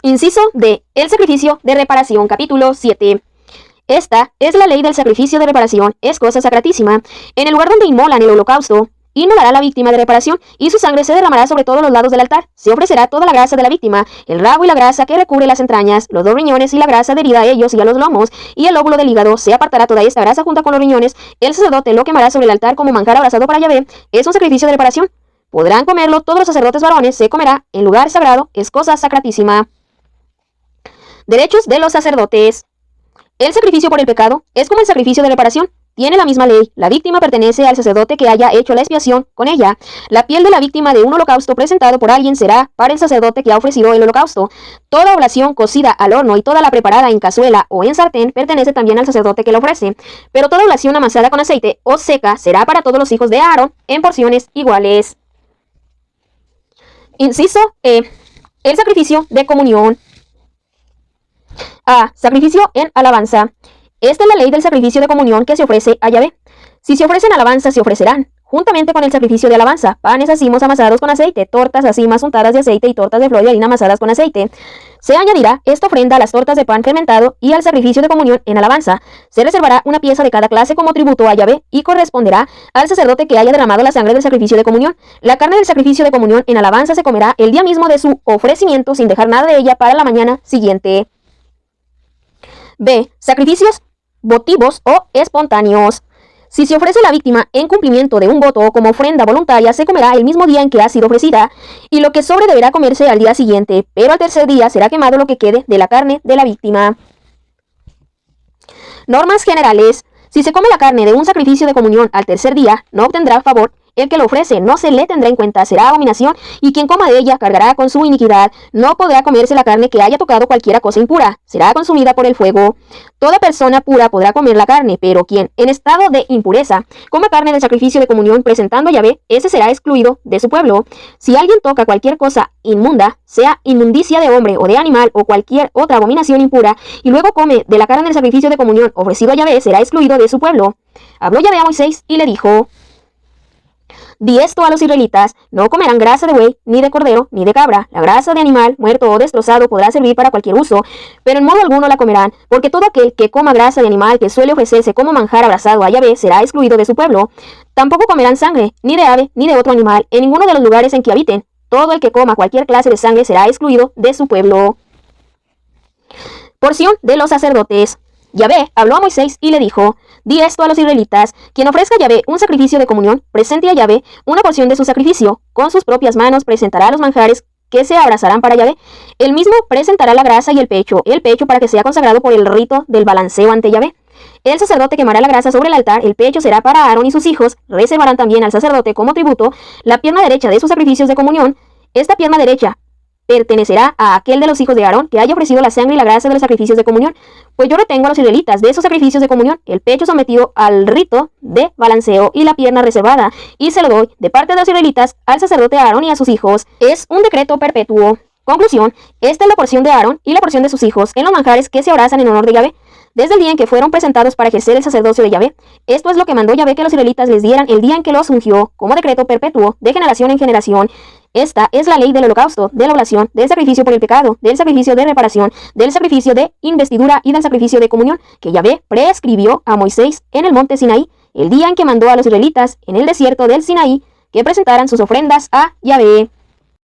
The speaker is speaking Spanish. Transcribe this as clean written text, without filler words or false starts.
Inciso D. El sacrificio de reparación, capítulo 7. Esta es la ley del sacrificio de reparación, es cosa sacratísima. En el lugar donde inmolan el holocausto, inmolará la víctima de reparación, y su sangre se derramará sobre todos los lados del altar. Se ofrecerá toda la grasa de la víctima, el rabo y la grasa que recubre las entrañas, los dos riñones y la grasa adherida a ellos y a los lomos, y el lóbulo del hígado. Se apartará toda esta grasa junto con los riñones. El sacerdote lo quemará sobre el altar como manjar abrasado para Yahvé. Es un sacrificio de reparación. Podrán comerlo todos los sacerdotes varones, se comerá en lugar sagrado, es cosa sacratísima. Derechos de los sacerdotes. El sacrificio por el pecado es como el sacrificio de reparación. Tiene la misma ley. La víctima pertenece al sacerdote que haya hecho la expiación con ella. La piel de la víctima de un holocausto presentado por alguien será para el sacerdote que ha ofrecido el holocausto. Toda oblación cocida al horno y toda la preparada en cazuela o en sartén pertenece también al sacerdote que la ofrece. Pero toda oblación amasada con aceite o seca será para todos los hijos de Aarón en porciones iguales. Inciso E. El sacrificio de comunión. A. Sacrificio en alabanza. Esta es la ley del sacrificio de comunión que se ofrece a Yahvé. Si se ofrecen alabanzas, se ofrecerán, juntamente con el sacrificio de alabanza, panes acimos amasados con aceite, tortas acimas untadas de aceite y tortas de flor de harina amasadas con aceite. Se añadirá esta ofrenda a las tortas de pan fermentado y al sacrificio de comunión en alabanza. Se reservará una pieza de cada clase como tributo a Yahvé y corresponderá al sacerdote que haya derramado la sangre del sacrificio de comunión. La carne del sacrificio de comunión en alabanza se comerá el día mismo de su ofrecimiento sin dejar nada de ella para la mañana siguiente. B. Sacrificios votivos o espontáneos. Si se ofrece la víctima en cumplimiento de un voto o como ofrenda voluntaria, se comerá el mismo día en que ha sido ofrecida, y lo que sobre deberá comerse al día siguiente, pero al tercer día será quemado lo que quede de la carne de la víctima. Normas generales. Si se come la carne de un sacrificio de comunión al tercer día, no obtendrá favor el que lo ofrece, no se le tendrá en cuenta, será abominación, y quien coma de ella cargará con su iniquidad. No podrá comerse la carne que haya tocado cualquiera cosa impura, será consumida por el fuego. Toda persona pura podrá comer la carne, pero quien, en estado de impureza, coma carne del sacrificio de comunión presentando a Yahvé, ese será excluido de su pueblo. Si alguien toca cualquier cosa inmunda, sea inmundicia de hombre o de animal o cualquier otra abominación impura, y luego come de la carne del sacrificio de comunión ofrecido a Yahvé, será excluido de su pueblo. Habló Yahvé a Moisés y le dijo: Di esto a los israelitas: no comerán grasa de buey, ni de cordero, ni de cabra. La grasa de animal muerto o destrozado podrá servir para cualquier uso, pero en modo alguno la comerán, porque todo aquel que coma grasa de animal que suele ofrecerse como manjar abrasado a Yahvé será excluido de su pueblo. Tampoco comerán sangre, ni de ave, ni de otro animal, en ninguno de los lugares en que habiten. Todo el que coma cualquier clase de sangre será excluido de su pueblo. Porción de los sacerdotes. Yahvé habló a Moisés y le dijo: Di esto a los israelitas: quien ofrezca a Yahvé un sacrificio de comunión, presente a Yahvé una porción de su sacrificio. Con sus propias manos presentará los manjares que se abrazarán para Yahvé. Él mismo presentará la grasa y el pecho para que sea consagrado por el rito del balanceo ante Yahvé. El sacerdote quemará la grasa sobre el altar, el pecho será para Aarón y sus hijos. Reservarán también al sacerdote como tributo la pierna derecha de sus sacrificios de comunión. Esta pierna derecha pertenecerá a aquel de los hijos de Aarón que haya ofrecido la sangre y la grasa de los sacrificios de comunión, pues yo retengo a los israelitas de esos sacrificios de comunión, el pecho sometido al rito de balanceo y la pierna reservada, y se lo doy de parte de los israelitas al sacerdote Aarón y a sus hijos. Es un decreto perpetuo. Conclusión: esta es la porción de Aarón y la porción de sus hijos en los manjares que se abrazan en honor de Yahvé, desde el día en que fueron presentados para ejercer el sacerdocio de Yahvé. Esto es lo que mandó Yahvé que los israelitas les dieran el día en que los ungió, como decreto perpetuo, de generación en generación. Esta es la ley del holocausto, de la oblación, del sacrificio por el pecado, del sacrificio de reparación, del sacrificio de investidura y del sacrificio de comunión, que Yahvé prescribió a Moisés en el monte Sinaí, el día en que mandó a los israelitas en el desierto del Sinaí que presentaran sus ofrendas a Yahvé.